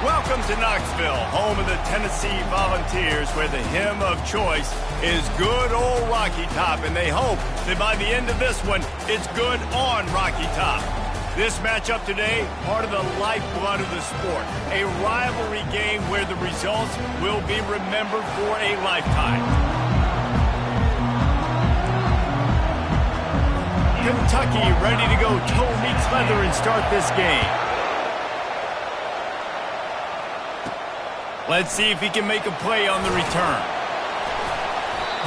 Welcome to Knoxville, home of the Tennessee Volunteers, where the hymn of choice is good old Rocky Top, and they hope that by the end of this one, it's good on Rocky Top. This matchup today, part of the lifeblood of the sport, a rivalry game where the results will be remembered for a lifetime. Kentucky ready to go toe meets leather and start this game. Let's see if he can make a play on the return.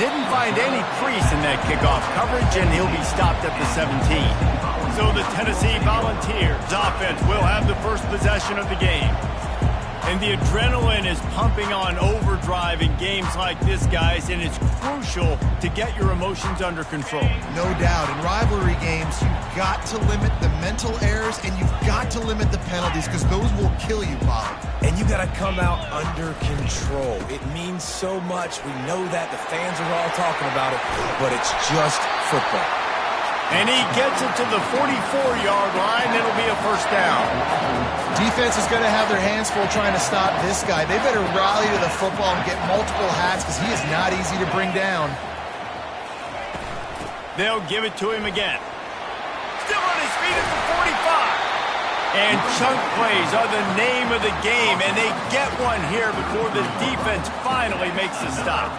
Didn't find any crease in that kickoff coverage, and he'll be stopped at the 17. So the Tennessee Volunteers offense will have the first possession of the game. And the adrenaline is pumping on overdrive in games like this, guys, and it's crucial to get your emotions under control. No doubt. In rivalry games, you've got to limit the mental errors, and you've got to limit the penalties, because those will kill you, Bob. And you got to come out under control. It means so much. We know that. The fans are all talking about it, but it's just football. And he gets it to the 44-yard line. It'll be a first down. Defense is going to have their hands full trying to stop this guy. They better rally to the football and get multiple hats, because he is not easy to bring down. They'll give it to him again. Still on his feet at the 45. And chunk plays are the name of the game, and they get one here before the defense finally makes the stop.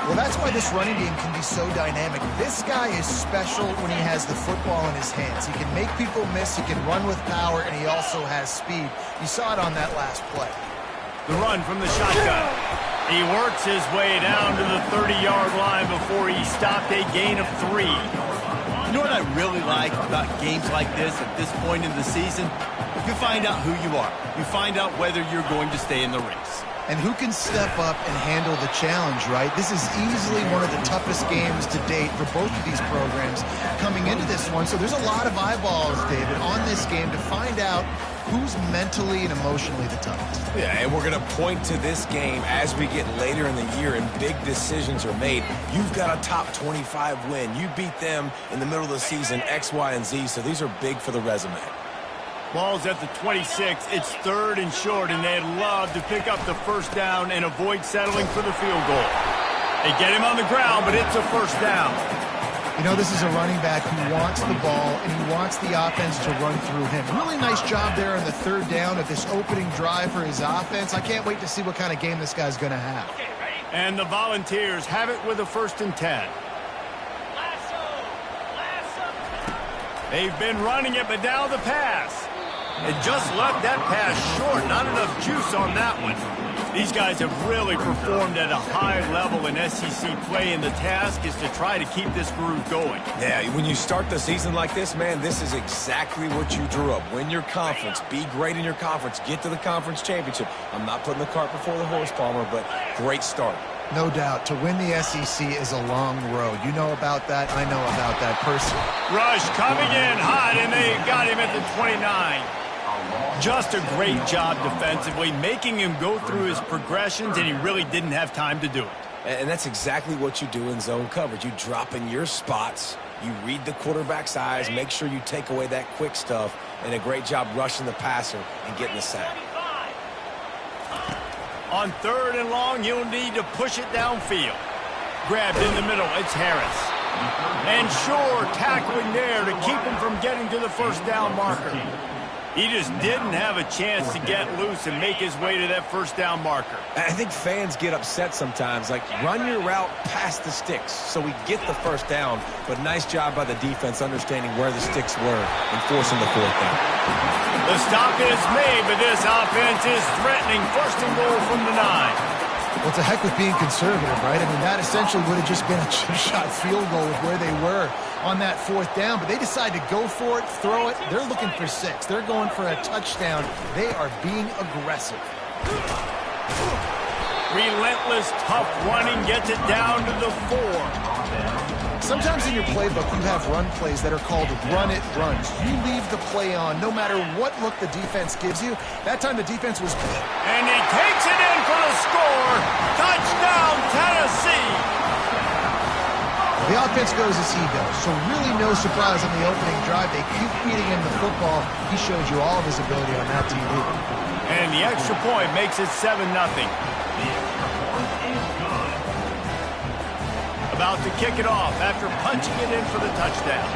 Well, that's why this running game can be so dynamic. This guy is special when he has the football in his hands. He can make people miss, he can run with power, and he also has speed. You saw it on that last play. The run from the shotgun. He works his way down to the 30-yard line before he stopped, a gain of 3. You know what I really like about games like this at this point in the season? You find out who you are. You find out whether you're going to stay in the race. And who can step up and handle the challenge, right? This is easily one of the toughest games to date for both of these programs coming into this one. So there's a lot of eyeballs, David, on this game to find out who's mentally and emotionally the toughest. Yeah, and we're going to point to this game as we get later in the year and big decisions are made. You've got a top 25 win. You beat them in the middle of the season, X, Y, and Z, so these are big for the resume. Ball's at the 26. It's 3rd and short, and they'd love to pick up the first down and avoid settling for the field goal. They get him on the ground, but it's a first down. You know, this is a running back who wants the ball, and he wants the offense to run through him. Really nice job there on the 3rd down of this opening drive for his offense. I can't wait to see what kind of game this guy's going to have. And the Volunteers have it with a 1st and 10. They've been running it, but now the pass. It just left that pass short. Not enough juice on that one. These guys have really performed at a high level in SEC play, and the task is to try to keep this groove going. Yeah, when you start the season like this, man, this is exactly what you drew up. Win your conference. Be great in your conference. Get to the conference championship. I'm not putting the cart before the horse, Palmer, but great start. No doubt. To win the SEC is a long road. You know about that. I know about that personally. Rush coming in hot, and they got him at the 29. Just a great job defensively, making him go through his progressions, and he really didn't have time to do it. And that's exactly what you do in zone coverage. You drop in your spots, you read the quarterback's eyes, make sure you take away that quick stuff, and a great job rushing the passer and getting the sack. On 3rd and long, you'll need to push it downfield. Grabbed in the middle, it's Harris. And Shore tackling there to keep him from getting to the first down marker. He just didn't have a chance to get loose and make his way to that first down marker. I think fans get upset sometimes, like run your route past the sticks so we get the first down, but nice job by the defense understanding where the sticks were and forcing the 4th down. The stop is made, but this offense is threatening 1st and goal from the 9. Well, to heck with being conservative, right? I mean, that essentially would have just been a chip-shot field goal with where they were on that 4th down. But they decided to go for it, throw it. They're looking for 6. They're going for a touchdown. They are being aggressive. Relentless, tough running gets it down to the 4. Sometimes in your playbook, you have run plays that are called run-it runs. You leave the play on no matter what look the defense gives you. That time the defense was... And he takes it in for the score. Touchdown, Tennessee. The offense goes as he goes, so really no surprise on the opening drive. They keep feeding him the football. He showed you all of his ability on that TV. And the extra point makes it 7-0. About to kick it off after punching it in for the touchdown.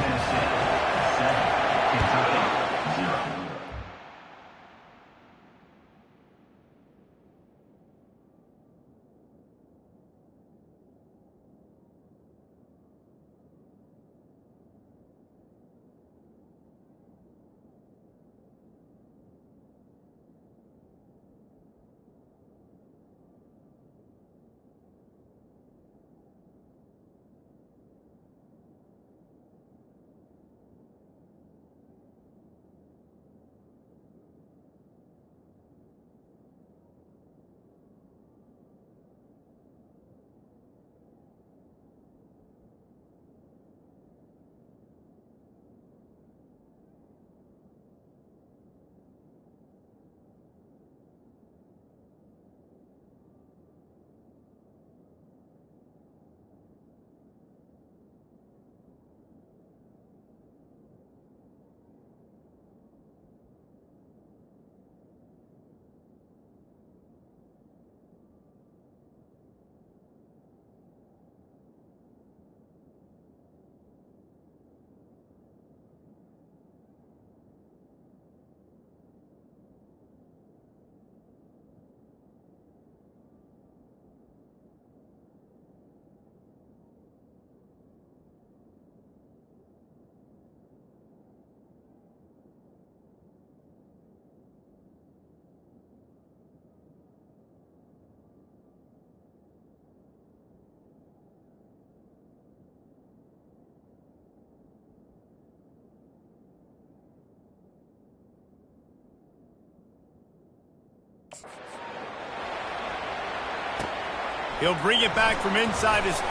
He'll bring it back from inside his 5.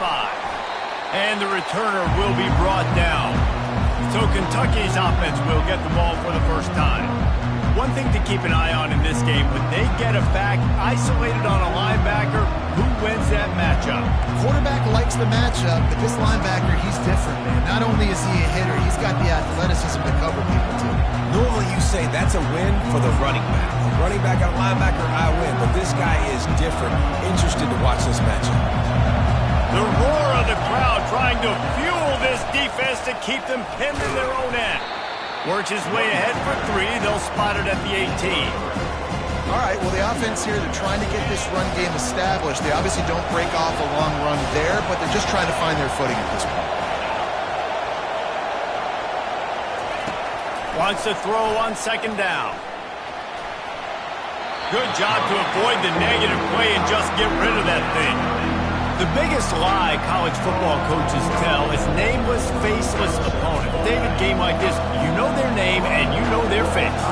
And the returner will be brought down. So Kentucky's offense will get the ball for the first time. One thing to keep an eye on in this game, when they get a back isolated on a linebacker, who wins that matchup? Quarterback likes the matchup, but this linebacker, he's different, man. Not only is he a hitter, he's got the athleticism to cover people, too. Normally you say that's a win for the running back. Running back and linebacker, I win. But this guy is different. Interested to watch this matchup. The roar of the crowd trying to fuel this defense to keep them pinned in their own end. Works his way ahead for 3. They'll spot it at the 18. All right, well, the offense here, they're trying to get this run game established. They obviously don't break off a long run there, but they're just trying to find their footing at this point. Wants to throw on 2nd down. Good job to avoid the negative play and just get rid of that thing. The biggest lie college football coaches tell is nameless, faceless opponent. David, game like this, you know their name and you know their face.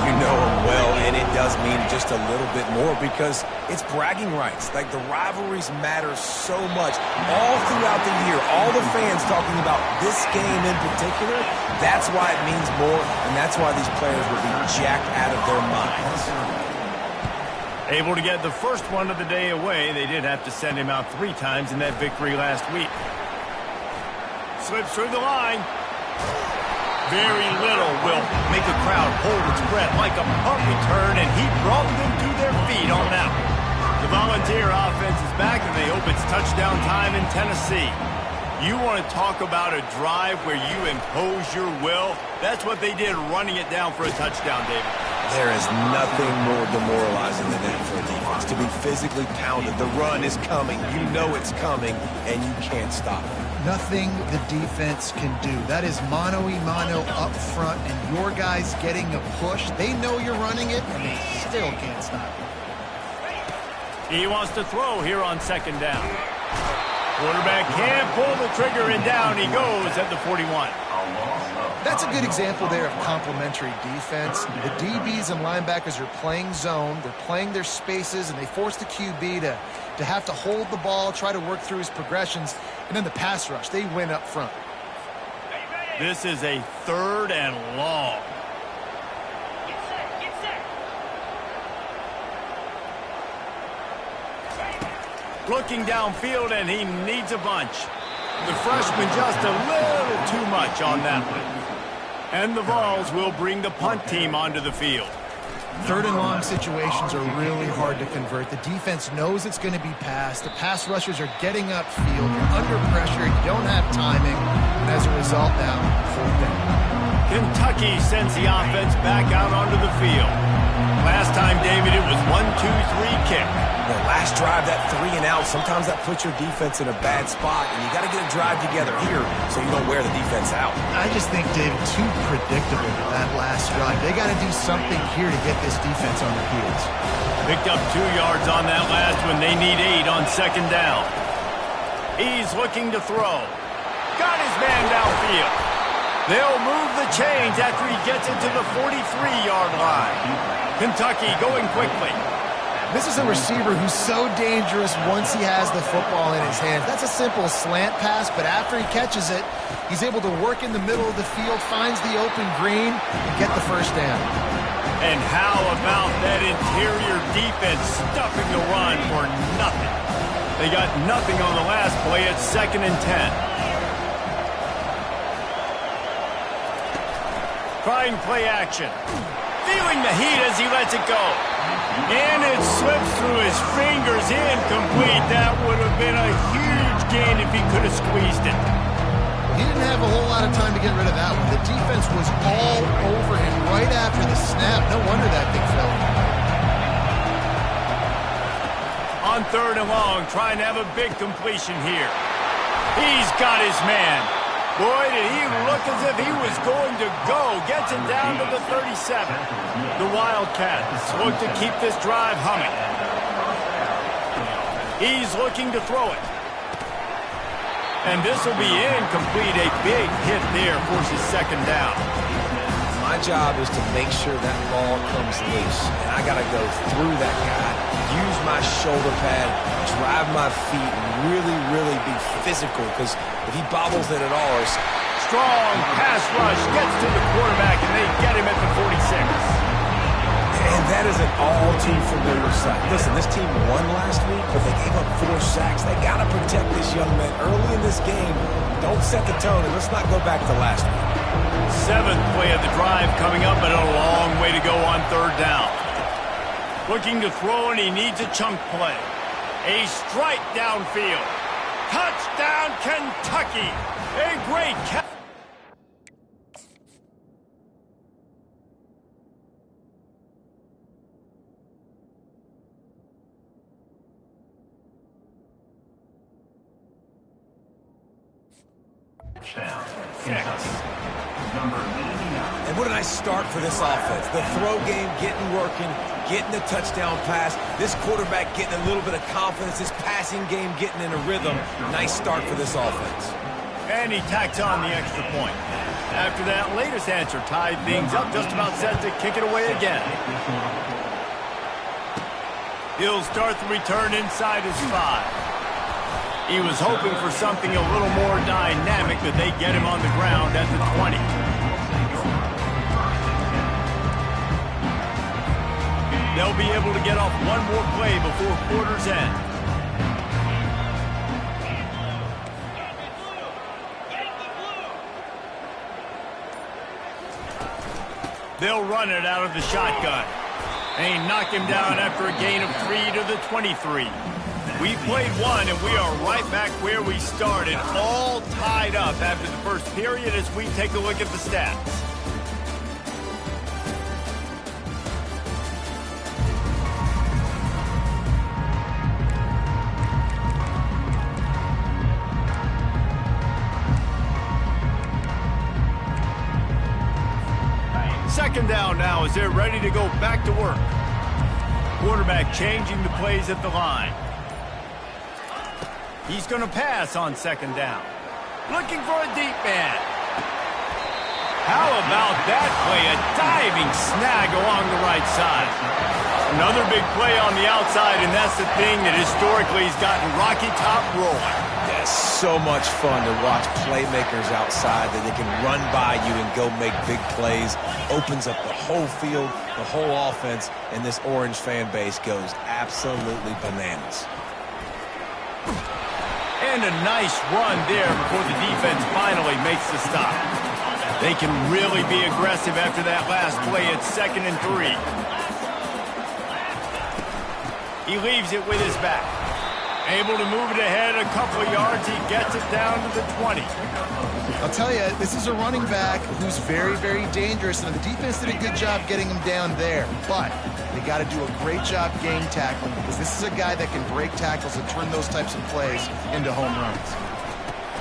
You know them well, and it does mean just a little bit more because it's bragging rights. Like, the rivalries matter so much. All throughout the year, all the fans talking about this game in particular, that's why it means more, and that's why these players will be jacked out of their minds. Able to get the first one of the day away. They did have to send him out 3 times in that victory last week. Slips through the line. Very little will make a crowd hold its breath like a punt return, and he brought them to their feet on that one. The Volunteer offense is back, and they hope it's touchdown time in Tennessee. You want to talk about a drive where you impose your will? That's what they did, running it down for a touchdown, David. There is nothing more demoralizing than that for a defense, to be physically pounded. The run is coming. You know it's coming, and you can't stop it. Nothing the defense can do. That is mano-a-mano up front, and your guys getting a push. They know you're running it, and they still can't stop it. He wants to throw here on 2nd down. Quarterback can't pull the trigger, and down he goes at the 41. That's a good example there of complementary defense. The DBs and linebackers are playing zone. They're playing their spaces, and they force the QB to have to hold the ball, try to work through his progressions, and then the pass rush. They win up front. This is a 3rd and long. Looking downfield, and he needs a bunch. The freshman just a little too much on that one. And the Vols will bring the punt team onto the field. Third and long situations are really hard to convert. The defense knows it's going to be passed. The pass rushers are getting upfield. You're under pressure. You don't have timing. And as a result now, fourth down. Kentucky sends the offense back out onto the field. Last time, David, it was 1-2-3 kick. The last drive, that 3 and out, sometimes that puts your defense in a bad spot, and you got to get a drive together here so you don't wear the defense out. I just think, David, too predictable, that last drive. They got to do something here to get this defense on their heels. Picked up 2 yards on that last one. They need 8 on second down. He's looking to throw. Got his man downfield. They'll move the chains after he gets into the 43-yard line. Kentucky going quickly. This is a receiver who's so dangerous once he has the football in his hands. That's a simple slant pass, but after he catches it, he's able to work in the middle of the field, finds the open green, and get the first down. And how about that interior defense stuffing the run for nothing? They got nothing on the last play at 2nd and 10. Trying play action. Feeling the heat as he lets it go. And it slips through his fingers, incomplete. That would have been a huge gain if he could have squeezed it. He didn't have a whole lot of time to get rid of that one. The defense was all over him right after the snap. No wonder that thing fell. On 3rd and long, trying to have a big completion here. He's got his man. Boy, did he look as if he was going to go. Gets him down to the 37. The Wildcats look to keep this drive humming. He's looking to throw it. And this will be incomplete. A big hit there forces second down. My job is to make sure that ball comes loose. And I got to go through that guy, use my shoulder pad, drive my feet, and really be physical. Because if he bobbles it at all, strong pass rush gets to the quarterback, and they get him at the 46. And that is an all too familiar sight. Listen, this team won last week, but they gave up 4 sacks. They got to protect this young man early in this game. Don't set the tone, and let's not go back to last week. 7th play of the drive coming up, but a long way to go on 3rd down. Looking to throw, and he needs a chunk play. A strike downfield. Touchdown, Kentucky! A great catch. And what a nice start for this offense. The throw game getting working, getting the touchdown pass. This quarterback getting a little bit of confidence. This passing game getting in a rhythm. Nice start for this offense. And he tacks on the extra point. After that latest answer tied things up, just about set to kick it away again. He'll start the return inside his 5. He was hoping for something a little more dynamic, but they get him on the ground at the 20. They'll be able to get off one more play before quarter's end. They'll run it out of the shotgun. They knock him down after a gain of 3 to the 23. We played 1, and we are right back where we started, all tied up after the first period as we take a look at the stats. Second down now as they're ready to go back to work. Quarterback changing the plays at the line. He's going to pass on second down. Looking for a deep man. How about that play? A diving snag along the right side. Another big play on the outside, and that's the thing that historically has gotten Rocky Top rolling. Yes, so much fun to watch playmakers outside that they can run by you and go make big plays. Opens up the whole field, the whole offense, and this Orange fan base goes absolutely bananas. And a nice run there before the defense finally makes the stop. They can really be aggressive after that last play at 2nd and 3. He leaves it with his back. Able to move it ahead a couple of yards. He gets it down to the 20. I'll tell you, this is a running back who's very, very dangerous, and the defense did a good job getting him down there. But they got to do a great job game tackling, because this is a guy that can break tackles and turn those types of plays into home runs.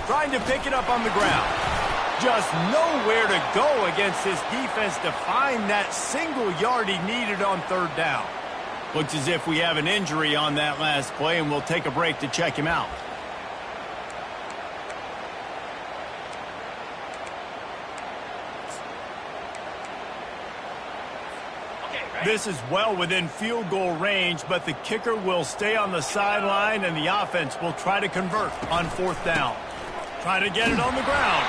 Trying to pick it up on the ground. Just nowhere to go against this defense to find that single yard he needed on third down. Looks as if we have an injury on that last play, and we'll take a break to check him out. This is well within field goal range, but the kicker will stay on the sideline, and the offense will try to convert on fourth down. Try to get it on the ground.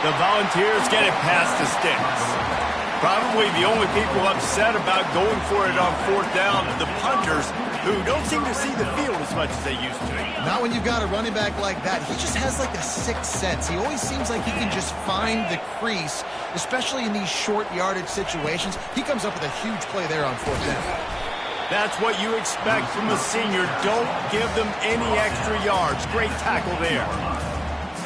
The Volunteers get it past the sticks. Probably the only people upset about going for it on fourth down are the punters, who don't seem to see the field as much as they used to. Not when you've got a running back like that. He just has like a sixth sense. He always seems like he can just find the crease, especially in these short yardage situations. He comes up with a huge play there on fourth down. That's what you expect from a senior. Don't give them any extra yards. Great tackle there.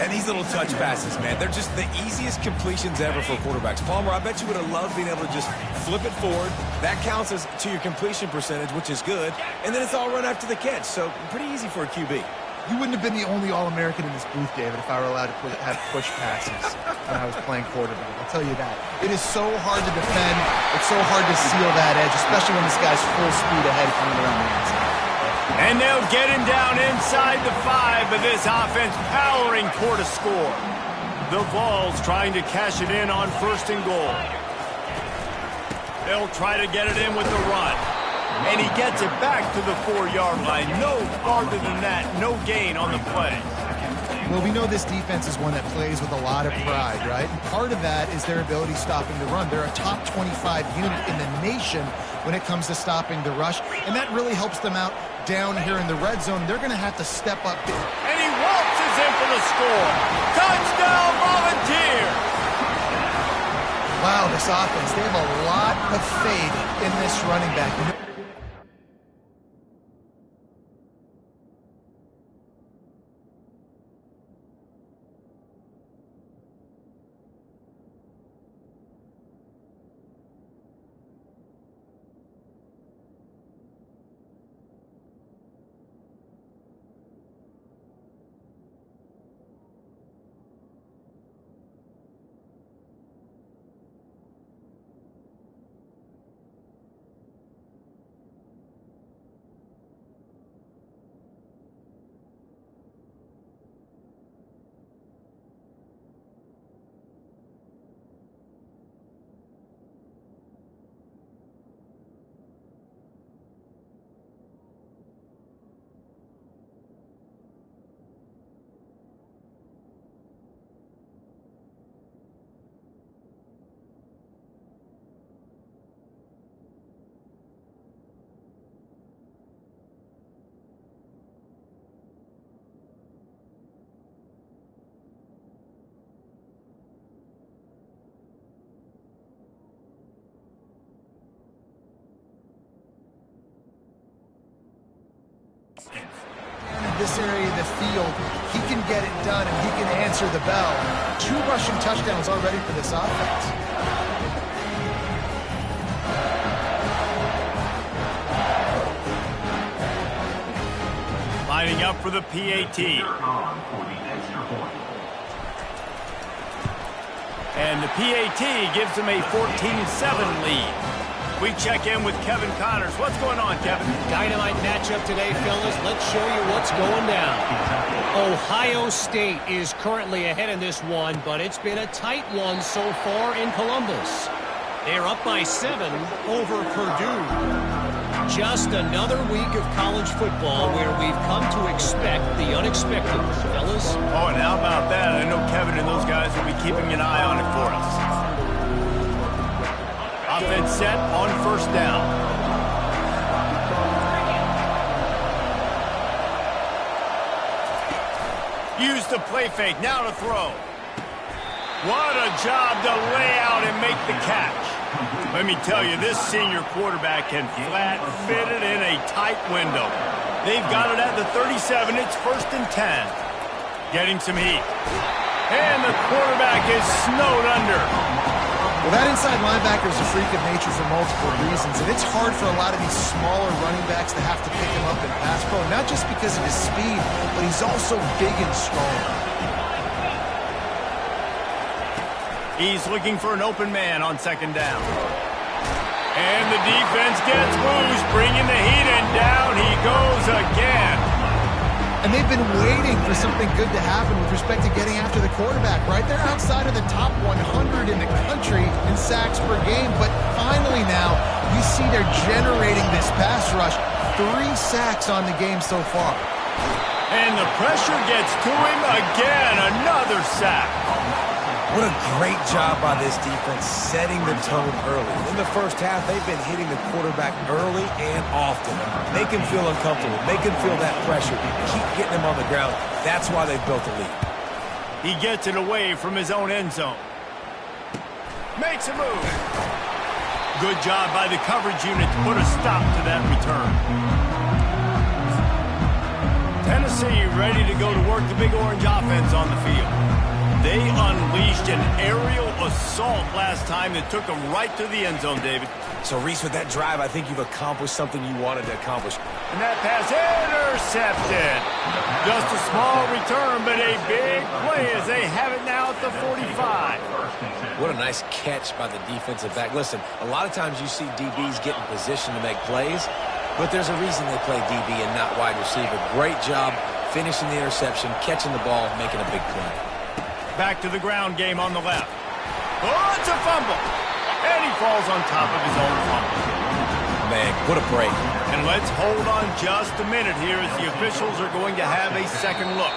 And these little touch passes, man, they're just the easiest completions ever for quarterbacks. Palmer, I bet you would have loved being able to just flip it forward. That counts as to your completion percentage, which is good. And then it's all run after the catch, so pretty easy for a QB. You wouldn't have been the only All-American in this booth, David, if I were allowed to have push passes when I was playing quarterback. I'll tell you that. It is so hard to defend. It's so hard to seal that edge, especially when this guy's full speed ahead coming around the outside. And they'll get him down inside the 5, but this offense powering toward a score. The Vols trying to cash it in on first and goal. They'll try to get it in with the run. And he gets it back to the 4-yard line. No farther than that, no gain on the play. Well, we know this defense is one that plays with a lot of pride, right? And part of that is their ability stopping the run. They're a top 25 unit in the nation when it comes to stopping the rush, and that really helps them out down here in the red zone. They're going to have to step up big. And he waltzes in for the score. Touchdown, Volunteers! Wow, this offense, they have a lot of faith in this running back. This area of the field, he can get it done and he can answer the bell. 2 rushing touchdowns already for this offense. Lining up for the PAT. And the PAT gives them a 14-7 lead. We check in with Kevin Connors. What's going on, Kevin? Dynamite matchup today, fellas. Let's show you what's going down. Ohio State is currently ahead in this one, but it's been a tight one so far in Columbus. They're up by 7 over Purdue. Just another week of college football where we've come to expect the unexpected, fellas. Oh, and how about that? I know Kevin and those guys will be keeping an eye on it for us. Offense set on first down. Use the play fake. Now to throw. What a job to lay out and make the catch. Let me tell you, this senior quarterback can flat fit it in a tight window. They've got it at the 37. It's 1st and 10. Getting some heat. And the quarterback is snowed under. Well, that inside linebacker is a freak of nature for multiple reasons, and it's hard for a lot of these smaller running backs to have to pick him up in pass pro, not just because of his speed, but he's also big and strong. He's looking for an open man on 2nd down. And the defense gets loose, bringing the heat, and down he goes again. And they've been waiting for something good to happen with respect to getting after the quarterback, right? They're outside of the top 100 in the country in sacks per game, but finally now you see they're generating this pass rush. 3 sacks on the game so far. And the pressure gets to him again, another sack. What a great job by this defense setting the tone early. In the first half, they've been hitting the quarterback early and often. Make him feel uncomfortable. Make him feel that pressure. Keep getting him on the ground. That's why they've built a lead. He gets it away from his own end zone. Makes a move. Good job by the coverage unit to put a stop to that return. Tennessee ready to go to work the Big Orange offense on the field. They unleashed an aerial assault last time that took them right to the end zone, David. So, Reese, with that drive, I think you've accomplished something you wanted to accomplish. And that pass intercepted. Just a small return, but a big play as they have it now at the 45. What a nice catch by the defensive back. Listen, a lot of times you see DBs get in position to make plays, but there's a reason they play DB and not wide receiver. Great job finishing the interception, catching the ball, making a big play. Back to the ground game on the left. Oh, it's a fumble. And he falls on top of his own fumble. Man, what a break. And let's hold on just a minute here as the officials are going to have a second look.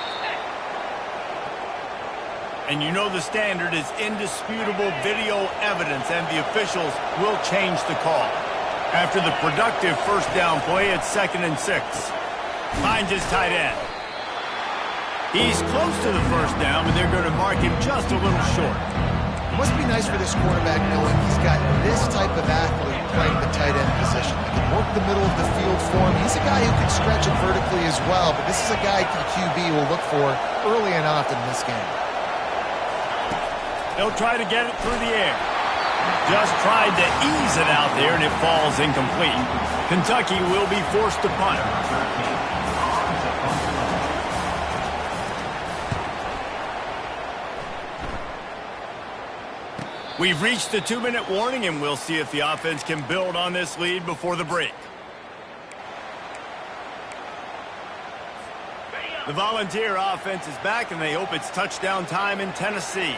And you know the standard is indisputable video evidence, and the officials will change the call. After the productive first down play, it's 2nd and 6. Finds his tight end. He's close to the first down, but they're going to mark him just a little short. It must be nice for this quarterback knowing he's got this type of athlete playing the tight end position. He can work the middle of the field for him. He's a guy who can stretch it vertically as well, but this is a guy the QB will look for early and often in this game. They'll try to get it through the air. Just tried to ease it out there, and it falls incomplete. Kentucky will be forced to punt. We've reached the 2-minute warning, and we'll see if the offense can build on this lead before the break. The Volunteer offense is back, and they hope it's touchdown time in Tennessee.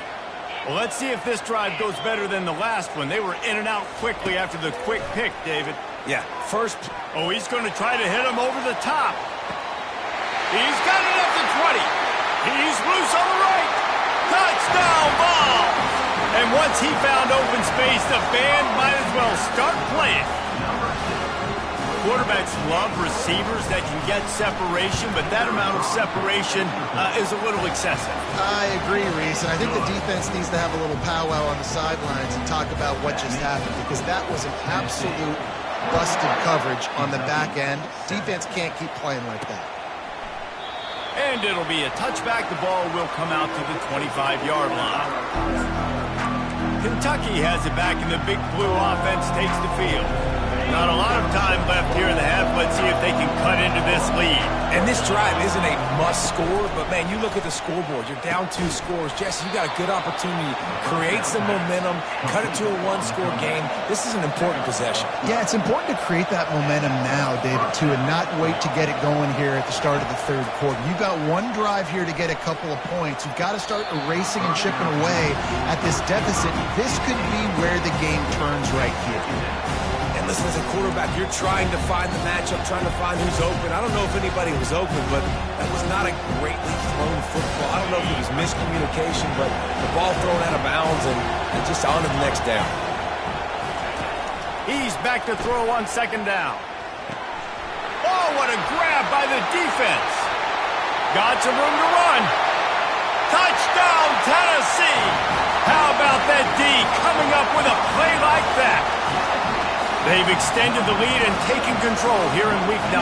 Well, let's see if this drive goes better than the last one. They were in and out quickly after the quick pick, David. Yeah, first. Oh, he's going to try to hit him over the top. He's got it at the 20. He's loose on the right. Touchdown ball. And once he found open space, the band might as well start playing. Quarterbacks love receivers that can get separation, but that amount of separation is a little excessive. I agree, Reese, and I think the defense needs to have a little powwow on the sidelines and talk about what just happened, because that was an absolute busted coverage on the back end. Defense can't keep playing like that. And it'll be a touchback. The ball will come out to the 25-yard line. Kentucky has it back, and the Big Blue offense takes the field. Not a lot of time left here in the half. Let's see if they can cut into this lead. And this drive isn't a must score, but, man, you look at the scoreboard. You're down 2 scores. Jesse, you got a good opportunity. Create some momentum. Cut it to a 1-score game. This is an important possession. Yeah, it's important to create that momentum now, David, too, and not wait to get it going here at the start of the 3rd quarter. You've got one drive here to get a couple of points. You've got to start erasing and chipping away at this deficit. This could be where the game turns right here. Listen, as a quarterback, you're trying to find the matchup, trying to find who's open. I don't know if anybody was open, but that was not a greatly thrown football. I don't know if it was miscommunication, but the ball thrown out of bounds and just on to the next down. He's back to throw on 2nd down. Oh, what a grab by the defense. Got some room to run. Touchdown, Tennessee. How about that D coming up with a play like that? They've extended the lead and taken control here in Week 9.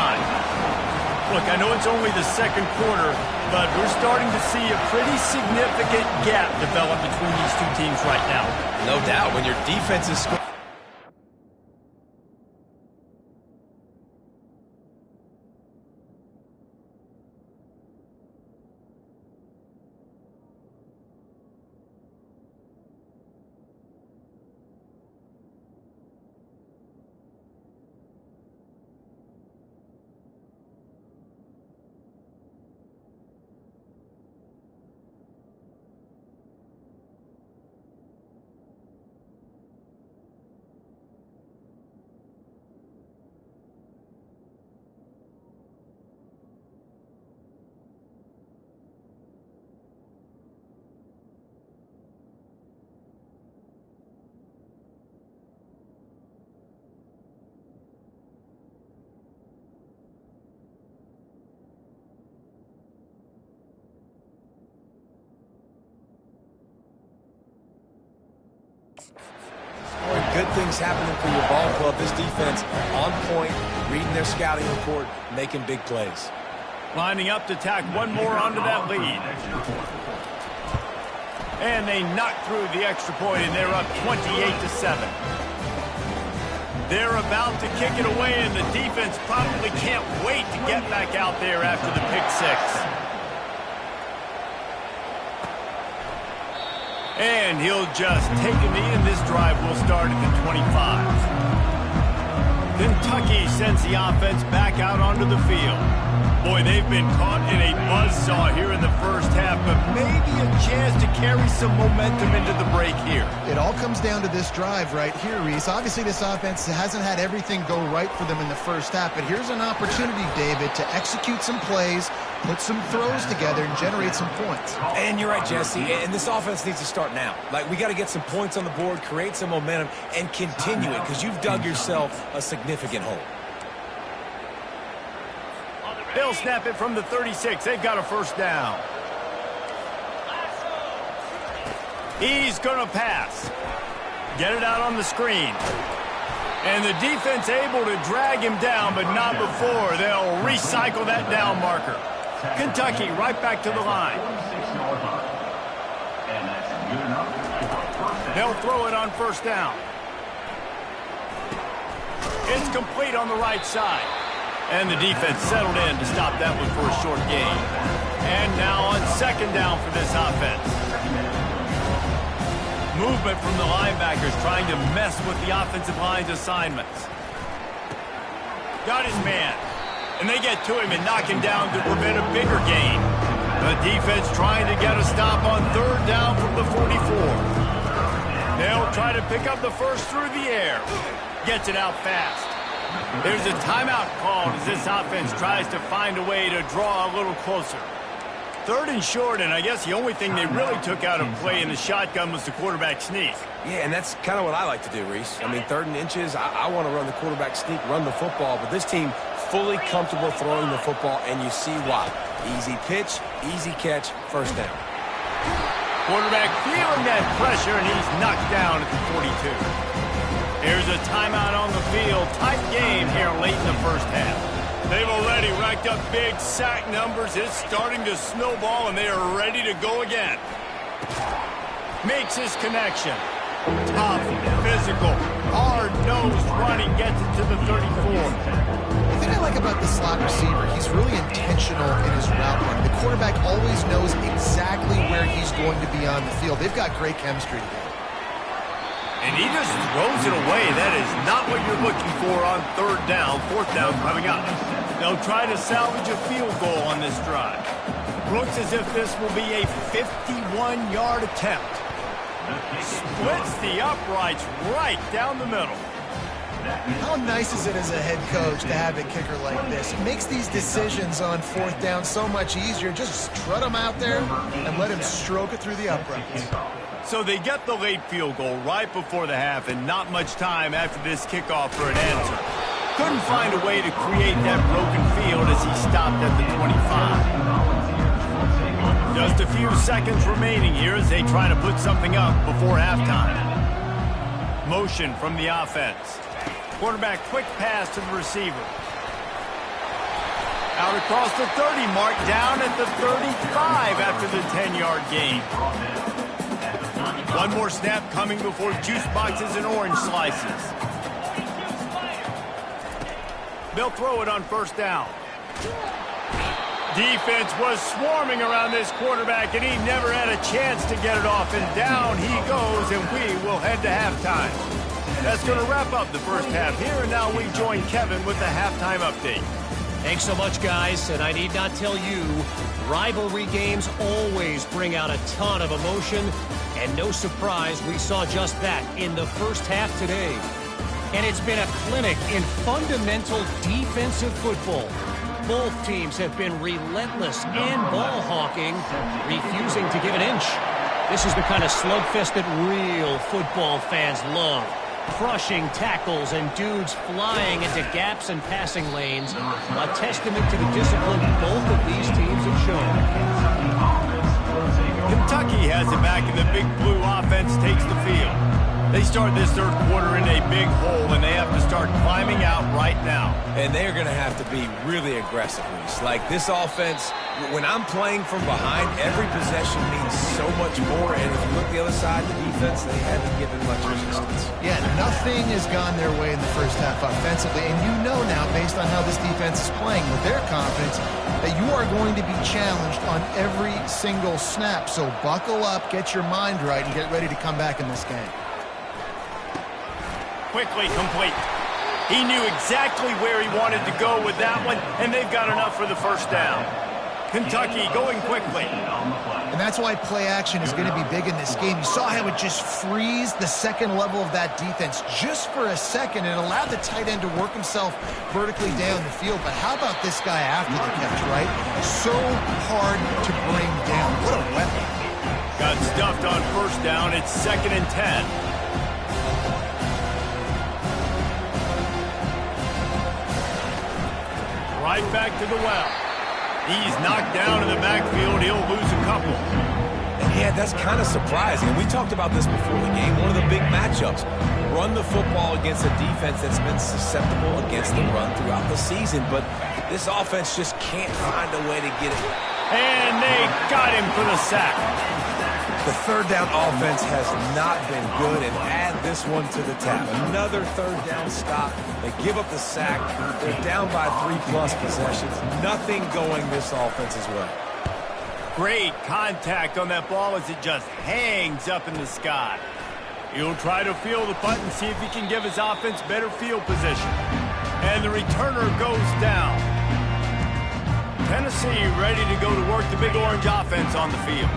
Look, I know it's only the second quarter, but we're starting to see a pretty significant gap develop between these two teams right now. No doubt, when your defense is scoring. Good things happening for your ball club. This defense on point, reading their scouting report, making big plays. Lining up to tack one more onto that lead. And they knock through the extra point, and they're up 28-7. They're about to kick it away, and the defense probably can't wait to get back out there after the pick six. And he'll just take a knee, and this drive will start at the 25. Kentucky sends the offense back out onto the field. Boy, they've been caught in a buzzsaw here in the first half, but maybe a chance to carry some momentum into the break here. It all comes down to this drive right here, Reese. Obviously, this offense hasn't had everything go right for them in the first half, but here's an opportunity, David, to execute some plays, put some throws together, and generate some points. And you're right, Jesse, and this offense needs to start now. Like, we got to get some points on the board, create some momentum, and continue it, because you've dug yourself a significant hole. They'll snap it from the 36. They've got a first down. He's going to pass. Get it out on the screen. And the defense able to drag him down, but not before. They'll recycle that down marker. Kentucky right back to the line. They'll throw it on first down. It's complete on the right side. And the defense settled in to stop that one for a short gain. And now on second down for this offense. Movement from the linebackers trying to mess with the offensive line's assignments. Got his man. And they get to him and knock him down to prevent a bigger gain. The defense trying to get a stop on third down from the 44. They'll try to pick up the first through the air. Gets it out fast. There's a timeout called as this offense tries to find a way to draw a little closer. Third and short, and I guess the only thing they really took out of play in the shotgun was the quarterback sneak. Yeah, and that's kind of what I like to do, Reese. I mean, 3rd and inches, I want to run the quarterback sneak, run the football, but this team fully comfortable throwing the football, and you see why. Easy pitch, easy catch, first down. Quarterback feeling that pressure, and he's knocked down at the 42. Here's a timeout on the field. Tight game here late in the first half. They've already racked up big sack numbers. It's starting to snowball, and they are ready to go again. Makes his connection. Tough, physical, hard-nosed running gets it to the 34. The thing I like about the slot receiver, he's really intentional in his route running. The quarterback always knows exactly where he's going to be on the field. They've got great chemistry together. And he just throws it away. That is not what you're looking for on third down. Fourth down coming up. They'll try to salvage a field goal on this drive. Looks as if this will be a 51-yard attempt. Splits the uprights right down the middle. How nice is it as a head coach to have a kicker like this? It makes these decisions on fourth down so much easier. Just strut him out there and let him stroke it through the uprights. So they get the late field goal right before the half, and not much time after this kickoff for an answer. Couldn't find a way to create that broken field as he stopped at the 25. Just a few seconds remaining here as they try to put something up before halftime. Motion from the offense. Quarterback quick pass to the receiver. Out across the 30 mark, down at the 35 after the 10-yard gain. One more snap coming before juice boxes and orange slices. They'll throw it on first down. Defense was swarming around this quarterback, and he never had a chance to get it off. And down he goes, and we will head to halftime. That's going to wrap up the first half here, and now we join Kevin with the halftime update. Thanks so much, guys, and I need not tell you, rivalry games always bring out a ton of emotion, and no surprise, we saw just that in the first half today. And it's been a clinic in fundamental defensive football. Both teams have been relentless and ball hawking, refusing to give an inch. This is the kind of slugfest that real football fans love. Crushing tackles and dudes flying into gaps and passing lanes. A testament to the discipline both of these teams have shown. Kentucky has it back, and the Big Blue offense takes the field. They start this third quarter in a big hole, and they have to start climbing out right now. And they're going to have to be really aggressive, Reese. Like this offense, when I'm playing from behind, every possession means so much more. And if you look the other side, the defense, they haven't given much resistance. Yeah, nothing has gone their way in the first half offensively. And you know now, based on how this defense is playing with their confidence, that you are going to be challenged on every single snap. So buckle up, get your mind right, and get ready to come back in this game. Quickly complete. He knew exactly where he wanted to go with that one, and they've got enough for the first down. Kentucky going quickly. And that's why play action is going to be big in this game. You saw how it just frees the second level of that defense just for a second and allowed the tight end to work himself vertically down the field. But how about this guy after the catch, right? So hard to bring down. What a weapon. Got stuffed on first down. It's 2nd and 10. Right back to the well. He's knocked down in the backfield. He'll lose a couple. And yeah, that's kind of surprising. We talked about this before the game. One of the big matchups. Run the football against a defense that's been susceptible against the run throughout the season. But this offense just can't find a way to get it. And they got him for the sack. The third down offense has not been good, and add this one to the tab. Another third down stop. They give up the sack. They're down by 3+ possessions. Nothing going this offense's way. Great contact on that ball as it just hangs up in the sky. He'll try to feel the punt and see if he can give his offense better field position. And the returner goes down. Tennessee ready to go to work the Big Orange offense on the field.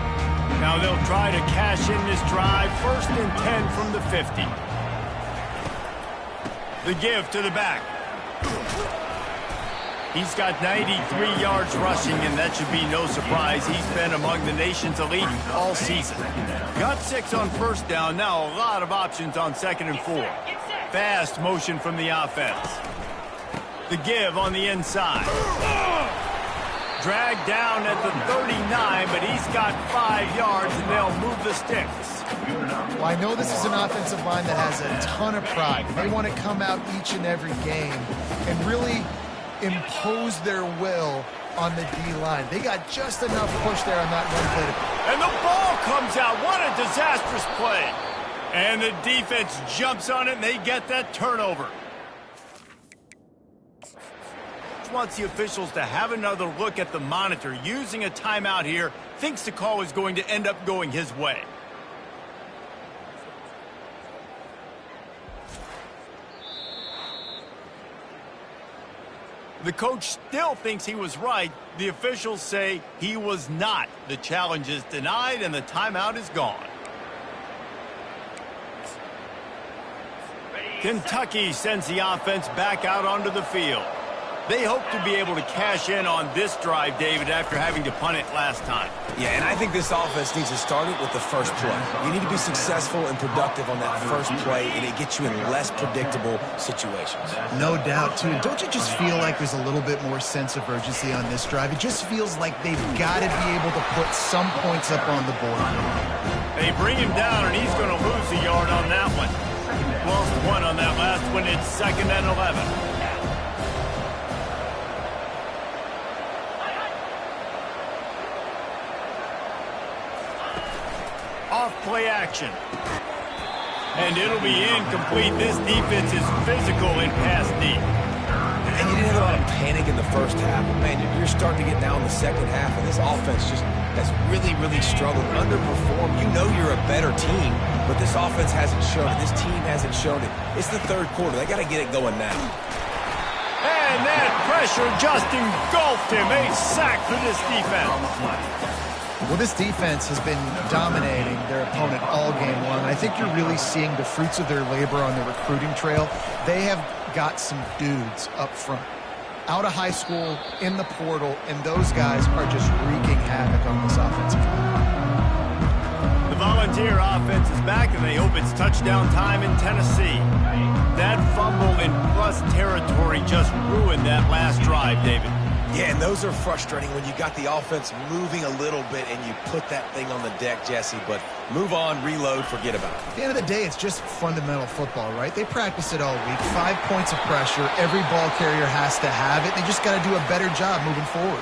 Now they'll try to cash in this drive. 1st and 10 from the 50. The give to the back. He's got 93 yards rushing, and that should be no surprise. He's been among the nation's elite all season. Got 6 on first down. Now a lot of options on 2nd and 4. Fast motion from the offense. The give on the inside. Dragged down at the 39, but he's got 5 yards, and they'll move the sticks. Well, I know this is an offensive line that has a ton of pride. They want to come out each and every game and really impose their will on the D-line. They got just enough push there on that run play. And the ball comes out. What a disastrous play. And the defense jumps on it, and they get that turnover. Wants the officials to have another look at the monitor. Using a timeout here, thinks the call is going to end up going his way. The coach still thinks he was right. The officials say he was not. The challenge is denied, and the timeout is gone. Kentucky sends the offense back out onto the field. They hope to be able to cash in on this drive, David, after having to punt it last time. Yeah, and I think this offense needs to start it with the first play. You need to be successful and productive on that first play, and it gets you in less predictable situations. No doubt, too. Don't you just feel like there's a little bit more sense of urgency on this drive? It just feels like they've got to be able to put some points up on the board. They bring him down, and he's going to lose a yard on that one. Lost one on that last one. It's 2nd and 11. Off play action. And it'll be incomplete. This defense is physical in pass deep. And you didn't have a lot of panic in the first half. But man, you're starting to get down in the second half, and this offense just has really, really struggled, underperformed. You know you're a better team, but this offense hasn't shown it. This team hasn't shown it. It's the third quarter. They got to get it going now. And that pressure just engulfed him. A sack for this defense. Well, this defense has been dominating their opponent all game long. And I think you're really seeing the fruits of their labor on the recruiting trail. They have got some dudes up front, out of high school, in the portal, and those guys are just wreaking havoc on this offensive line. The Volunteer offense is back, and they hope it's touchdown time in Tennessee. That fumble in plus territory just ruined that last drive, David. Yeah, and those are frustrating when you got the offense moving a little bit and you put that thing on the deck, Jesse. But move on, reload, forget about it. At the end of the day, it's just fundamental football, right? They practice it all week. 5 points of pressure. Every ball carrier has to have it. They just got to do a better job moving forward.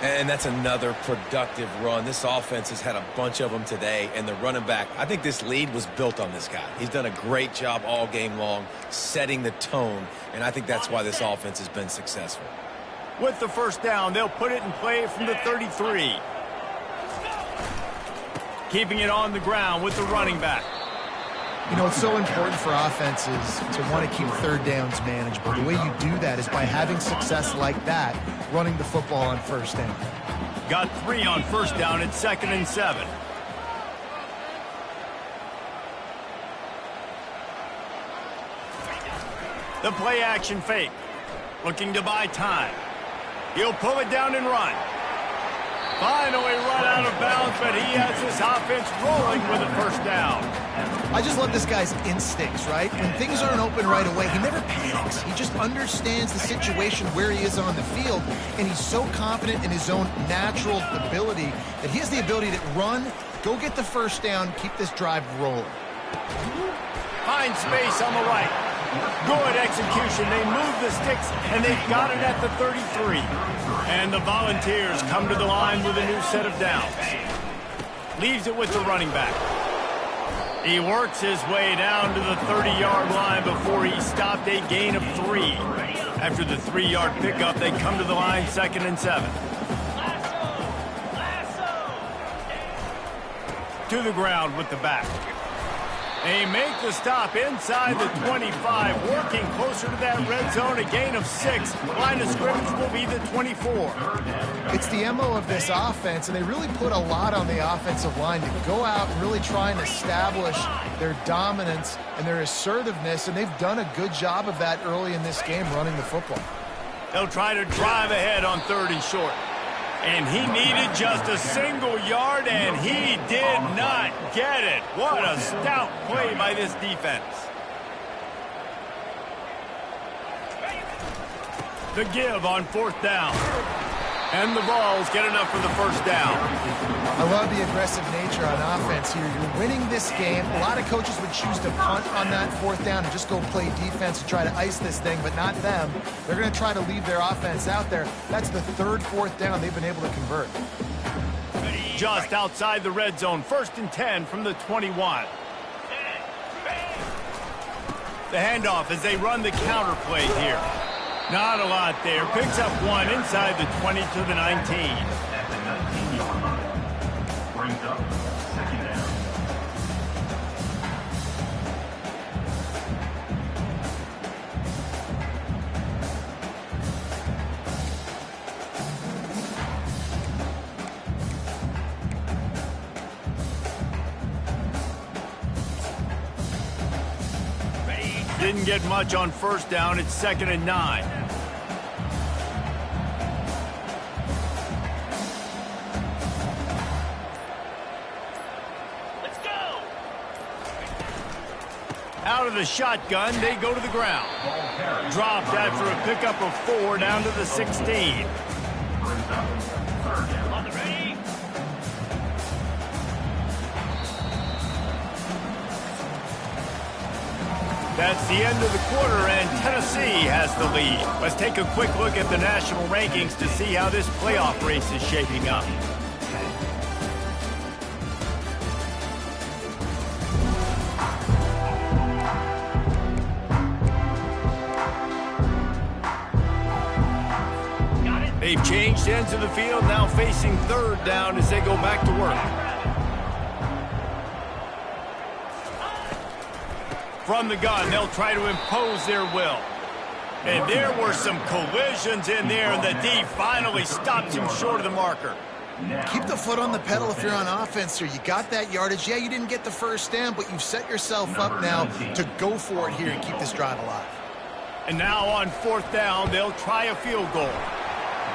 And that's another productive run. This offense has had a bunch of them today, and the running back, I think this lead was built on this guy. He's done a great job all game long setting the tone, and I think that's why this offense has been successful. With the first down, they'll put it in play from the 33. Keeping it on the ground with the running back. You know, it's so important for offenses to want to keep third downs manageable. The way you do that is by having success like that, running the football on first down. Got 3 on first down. It's 2nd and 7. The play action fake. Looking to buy time. He'll pull it down and run. Finally run out of bounds, but he has this offense rolling with a first down. I just love this guy's instincts, right? When things aren't open right away, he never panics. He just understands the situation where he is on the field, and he's so confident in his own natural ability that he has the ability to run, go get the first down, keep this drive rolling. Find space on the right. Good execution. They move the sticks, and they've got it at the 33. And the Volunteers come to the line with a new set of downs. Leaves it with the running back. He works his way down to the 30-yard line before he stopped, a gain of 3. After the 3-yard pickup, they come to the line 2nd and 7. To the ground with the back. They make the stop inside the 25, working closer to that red zone, a gain of 6. Line of scrimmage will be the 24. It's the MO of this offense, and they really put a lot on the offensive line to go out and really try and establish their dominance and their assertiveness, and they've done a good job of that early in this game running the football. They'll try to drive ahead on 3rd and short. And he needed just a single yard, and he did not get it. What a stout play by this defense. The give on 4th down. And the Vols get enough for the first down. I love the aggressive nature on offense here. You're winning this game. A lot of coaches would choose to punt on that 4th down and just go play defense and try to ice this thing, but not them. They're going to try to leave their offense out there. That's the 3rd, 4th down they've been able to convert. Just outside the red zone, 1st and 10 from the 21. The handoff as they run the counter play here. Not a lot there. Picks up 1 inside the 20 to the 19. Brings up 2nd down. Didn't get much on first down. It's 2nd and 9. Let's go. Out of the shotgun, they go to the ground. Dropped after a pickup of 4 down to the 16. On the ready. That's the end of the quarter, and Tennessee has the lead. Let's take a quick look at the national rankings to see how this playoff race is shaping up. They've changed ends of the field, now facing third down as they go back to work. From the gun, they'll try to impose their will. And there were some collisions in there, and the D finally stopped him short of the marker. Keep the foot on the pedal if you're on offense here. You got that yardage. Yeah, you didn't get the first down, but you've set yourself up now to go for it here and keep this drive alive. And now on fourth down, they'll try a field goal.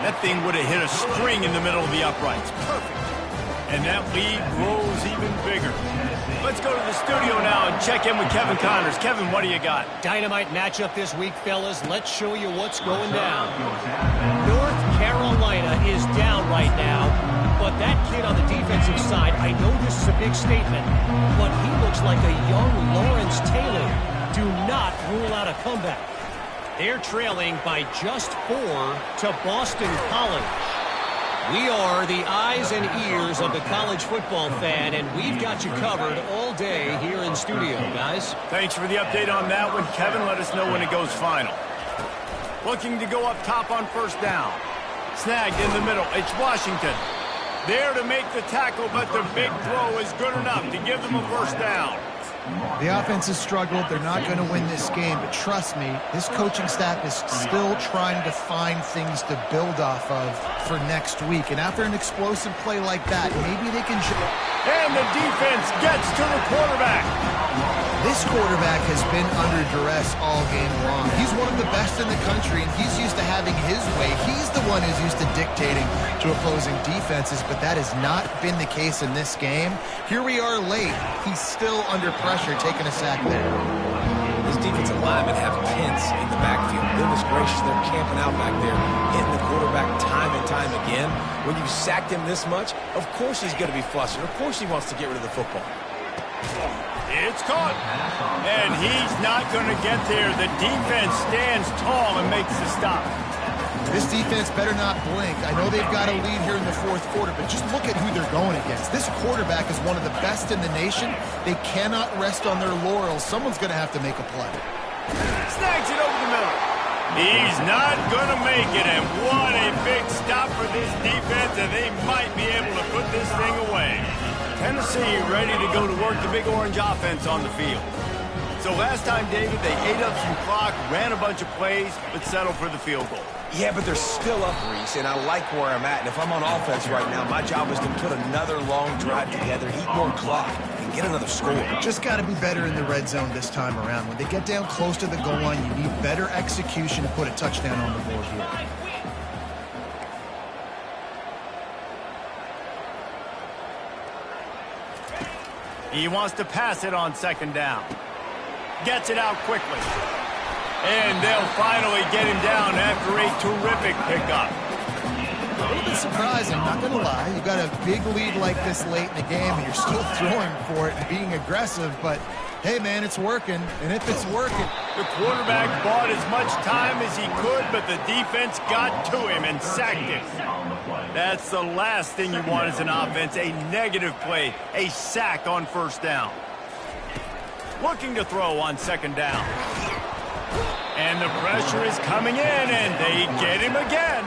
That thing would have hit a string in the middle of the uprights. Perfect. And that lead grows even bigger. Let's go to the studio now and check in with Kevin Connors. Kevin, what do you got? Dynamite matchup this week, fellas. Let's show you what's going down. North Carolina is down right now, but that kid on the defensive side, I know this is a big statement, but he looks like a young Lawrence Taylor. Do not rule out a comeback. They're trailing by just 4 to Boston College. We are the eyes and ears of the college football fan, and we've got you covered all day here in studio, guys. Thanks for the update on that one, Kevin. Let us know when it goes final. Looking to go up top on first down. Snagged in the middle. It's Washington. There to make the tackle, but the big throw is good enough to give them a first down. The offense has struggled. They're not going to win this game, but trust me, this coaching staff is still trying to find things to build off of for next week. And after an explosive play like that, maybe they can... And the defense gets to the quarterback. This quarterback has been under duress all game long. He's one of the best in the country, and he's used to having his way. He's the one who's used to dictating to opposing defenses, but that has not been the case in this game. Here we are late. He's still under pressure, taking a sack there. This defensive linemen have tents in the backfield. Goodness gracious, they're camping out back there, hitting the quarterback time and time again. When you sacked him this much, of course he's going to be flustered. Of course he wants to get rid of the football. It's caught. And he's not going to get there. The defense stands tall and makes the stop. This defense better not blink. I know they've got a lead here in the fourth quarter, but just look at who they're going against. This quarterback is one of the best in the nation. They cannot rest on their laurels. Someone's going to have to make a play. Snags it over the middle. He's not going to make it, and what a big stop for this defense, and they might be able to put this thing away. Tennessee ready to go to work the Big Orange offense on the field. So last time, David, they ate up some clock, ran a bunch of plays, but settled for the field goal. Yeah, but they're still up, Reese, and I like where I'm at. And if I'm on offense right now, my job is to put another long drive together, eat more clock, and get another score. Just got to be better in the red zone this time around. When they get down close to the goal line, you need better execution to put a touchdown on the board here. He wants to pass it on second down. Gets it out quickly. And they'll finally get him down after a terrific pickup. A little bit surprising, not going to lie. You got a big lead like this late in the game, and you're still throwing for it and being aggressive. But, hey, man, it's working. And if it's working... The quarterback bought as much time as he could, but the defense got to him and sacked him. That's the last thing you want as an offense, a negative play, a sack on first down. Looking to throw on second down. And the pressure is coming in, and they get him again.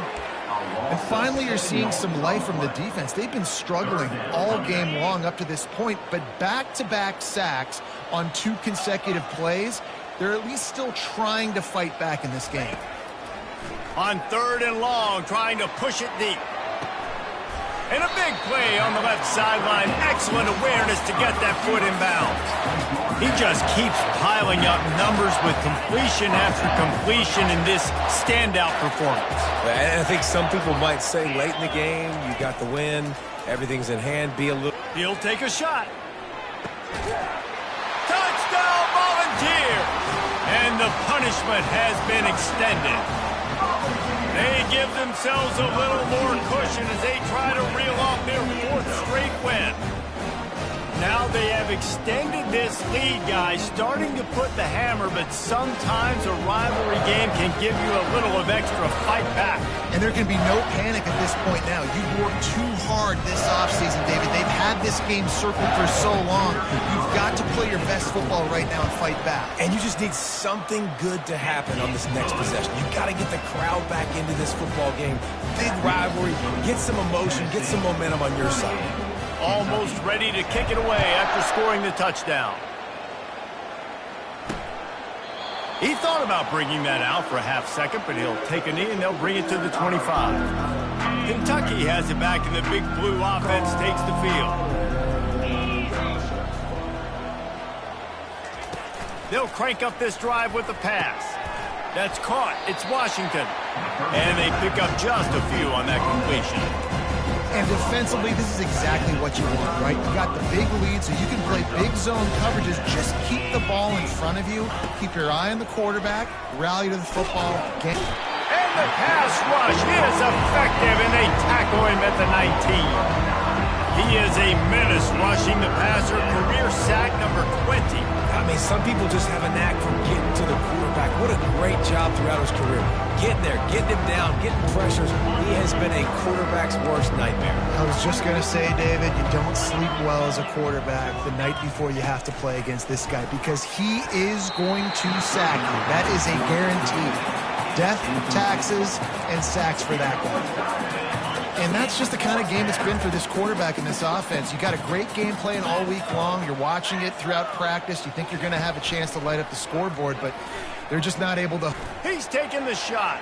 And finally, you're seeing some life from the defense. They've been struggling all game long up to this point, but back-to-back sacks on 2 consecutive plays, they're at least still trying to fight back in this game. On third and long, trying to push it deep. And a big play on the left sideline. Excellent awareness to get that foot in bounds. He just keeps piling up numbers with completion after completion in this standout performance. And I think some people might say late in the game, you got the win, everything's in hand, be a little... He'll take a shot. Touchdown, Volunteers! And the punishment has been extended. They give themselves a little more cushion as they try to reel off their 4th straight win. Now they have extended this lead, guys, starting to put the hammer, but sometimes a rivalry game can give you a little of extra fight back. And there can be no panic at this point now. You've worked too hard this offseason, David. They've had this game circled for so long. You've got to play your best football right now and fight back. And you just need something good to happen on this next possession. You've got to get the crowd back into this football game. Big rivalry, get some emotion, get some momentum on your side. Almost ready to kick it away after scoring the touchdown. He thought about bringing that out for a half second, but he'll take a knee and they'll bring it to the 25. Kentucky has it back and the big blue offense takes the field. They'll crank up this drive with the pass. That's caught. It's Washington. And they pick up just a few on that completion. And defensively, this is exactly what you want, right? You got the big lead, so you can play big zone coverages. Just keep the ball in front of you. Keep your eye on the quarterback. Rally to the football. And the pass rush is effective, and they tackle him at the 19. He is a menace rushing the passer. Career sack number 20. I mean, some people just have a knack for getting to the quarterback. What a great job throughout his career. Getting there, getting him down, getting pressures. He has been a quarterback's worst nightmare. I was just going to say, David, you don't sleep well as a quarterback the night before you have to play against this guy because he is going to sack you. That is a guarantee. Death, taxes, and sacks for that guy. And that's just the kind of game it's been for this quarterback in this offense. You got a great game plan all week long. You're watching it throughout practice. You think you're going to have a chance to light up the scoreboard, but they're just not able to. He's taking the shot.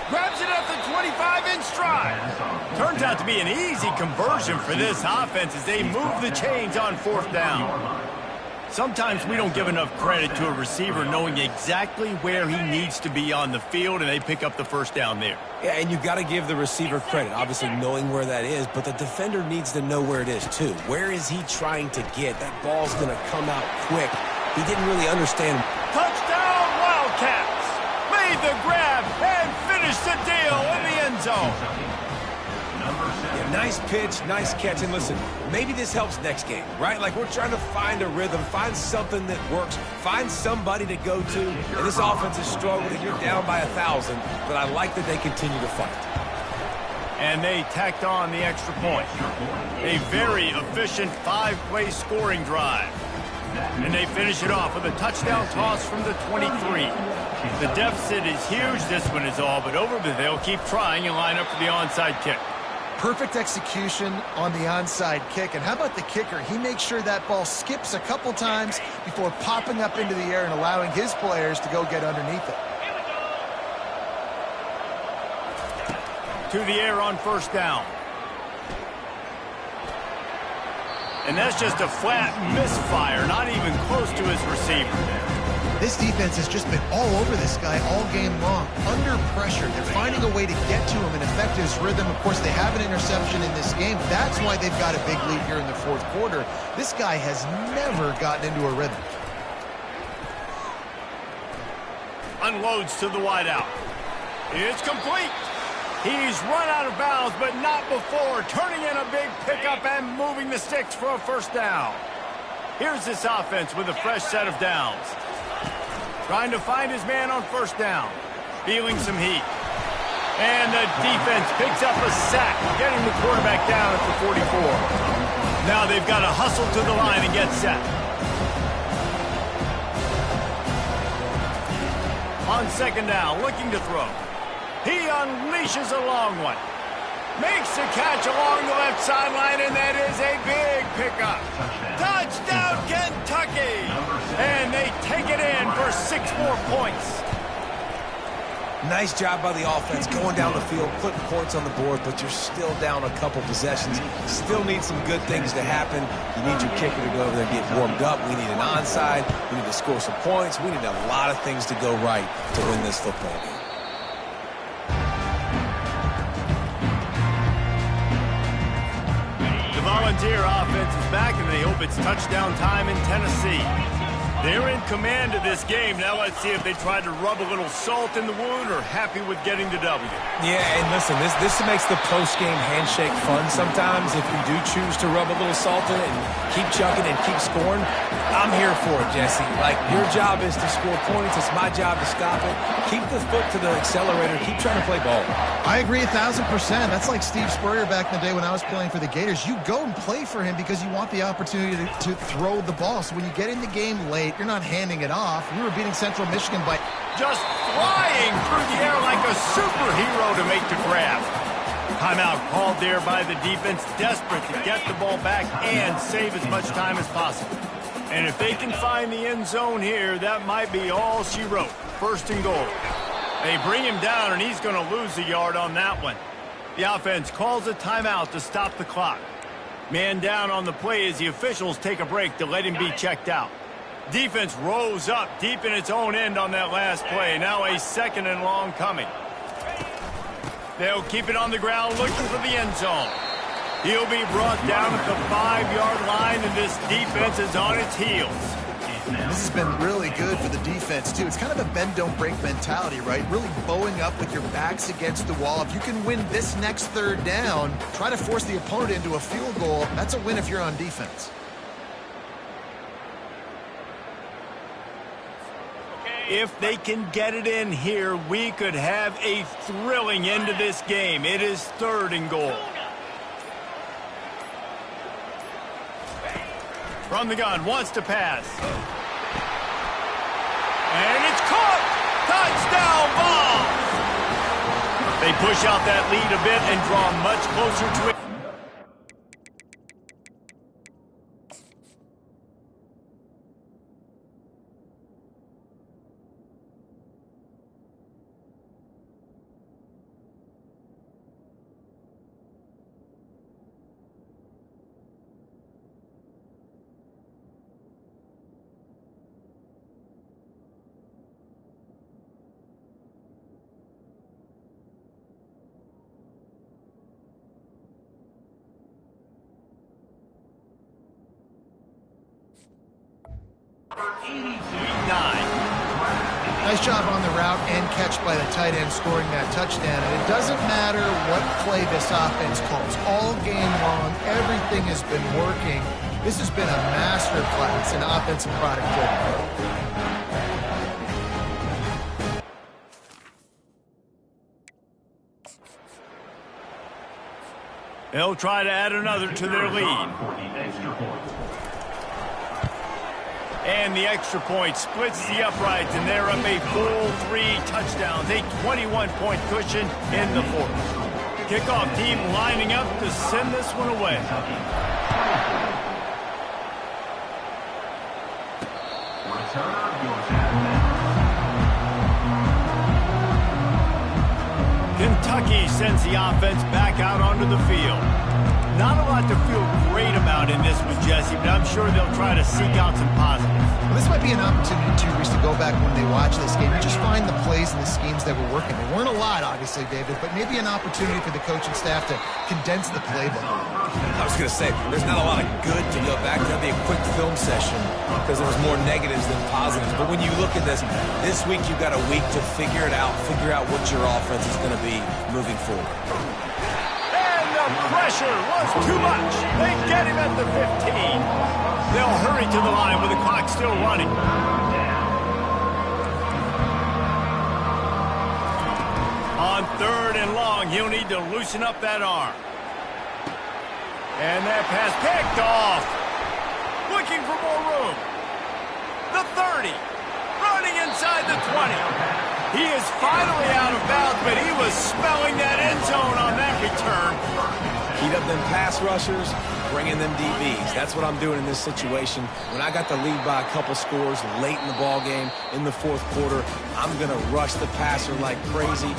Grabs it at the 25 in stride. Turns out to be an easy conversion for this offense as they move the chains on 4th down. Sometimes we don't give enough credit to a receiver knowing exactly where he needs to be on the field, and they pick up the first down there. Yeah, and you've got to give the receiver credit, obviously knowing where that is, but the defender needs to know where it is too. Where is he trying to get? That ball's going to come out quick. He didn't really understand. Touchdown, Wildcats! Made the grab and finished the deal in the end zone. Yeah, nice pitch, nice catch, and listen, maybe this helps next game, right? Like we're trying to find a rhythm, find something that works, find somebody to go to, and this offense is struggling. You're down by 1,000, but I like that they continue to fight. And they tacked on the extra point. A very efficient 5-play scoring drive. And they finish it off with a touchdown toss from the 23. The deficit is huge, this one is all, but over, but they'll keep trying and line up for the onside kick. Perfect execution on the onside kick. And how about the kicker? He makes sure that ball skips a couple times before popping up into the air and allowing his players to go get underneath it. To the air on 1st down. And that's just a flat misfire, not even close to his receiver. This defense has just been all over this guy all game long. Under pressure, they're finding a way to get to him and affect his rhythm. Of course, they have an interception in this game. That's why they've got a big lead here in the 4th quarter. This guy has never gotten into a rhythm. Unloads to the wideout. It's complete. He's run out of bounds, but not before turning in a big pickup and moving the sticks for a 1st down. Here's this offense with a fresh set of downs. Trying to find his man on 1st down. Feeling some heat. And the defense picks up a sack, getting the quarterback down at the 44. Now they've got to hustle to the line and get set. On 2nd down, looking to throw. He unleashes a long one. Makes the catch along the left sideline, and that is a big pickup. Touchdown, Kentucky! And they take it in for 6 more points. Nice job by the offense going down the field, putting points on the board, but you're still down a couple possessions. Still need some good things to happen. You need your kicker to go over there and get warmed up. We need an onside. We need to score some points. We need a lot of things to go right to win this football game. Volunteer offense is back, and they hope it's touchdown time in Tennessee. They're in command of this game. Now let's see if they try to rub a little salt in the wound or happy with getting the W. Yeah, and listen, this makes the post-game handshake fun sometimes. If you do choose to rub a little salt in it and keep chucking and keep scoring, I'm here for it, Jesse. Like, your job is to score points. It's my job to stop it. Keep the foot to the accelerator. Keep trying to play ball. I agree 1,000%. That's like Steve Spurrier back in the day when I was playing for the Gators. You go and play for him because you want the opportunity to throw the ball. So when you get in the game late, you're not handing it off. We were beating Central Michigan by just flying through the air like a superhero to make the grab. Timeout called there by the defense, desperate to get the ball back and save as much time as possible. And if they can find the end zone here, that might be all she wrote. First and goal. They bring him down, and he's going to lose a yard on that one. The offense calls a timeout to stop the clock. Man down on the play as the officials take a break to let him be checked out. Defense rose up deep in its own end on that last play. Now a second and long coming. They'll keep it on the ground looking for the end zone. He'll be brought down at the 5-yard line, and this defense is on its heels. This has been really good for the defense, too. It's kind of a bend-don't-break mentality, right? Really bowing up with your backs against the wall. If you can win this next third down, try to force the opponent into a field goal. That's a win if you're on defense. If they can get it in here, we could have a thrilling end to this game. It is third and goal. From the gun, wants to pass. And it's caught! Touchdown ball! They push out that lead a bit and draw much closer to it. Nice job on the route and catch by the tight end scoring that touchdown. And it doesn't matter what play this offense calls. All game long, everything has been working. This has been a master class in offensive productivity. They'll try to add another to their lead. And the extra point splits the uprights, and they're up a full 3 touchdowns, a 21-point cushion in the fourth. Kickoff team lining up to send this one away. Kentucky sends the offense back out onto the field. Not a lot to feel great about in this one, Jesse, but I'm sure they'll try to seek out some positives. Well, this might be an opportunity, too, Reese, to go back when they watch this game and just find the plays and the schemes that were working. They weren't a lot, obviously, David, but maybe an opportunity for the coaching staff to condense the playbook. I was going to say, there's not a lot of good to go back. That'd be a quick film session because there was more negatives than positives. But when you look at this week you've got a week to figure it out, figure out what your offense is going to be moving forward. Pressure was too much. They get him at the 15. They'll hurry to the line with the clock still running. On third and long, he'll need to loosen up that arm. And that pass picked off. Looking for more room. The 30. Running inside the 20. He is finally out of bounds, but he was smelling that end zone on that return. Heat up them pass rushers, bring in them DBs. That's what I'm doing in this situation. When I got the lead by a couple scores late in the ball game in the fourth quarter, I'm going to rush the passer like crazy.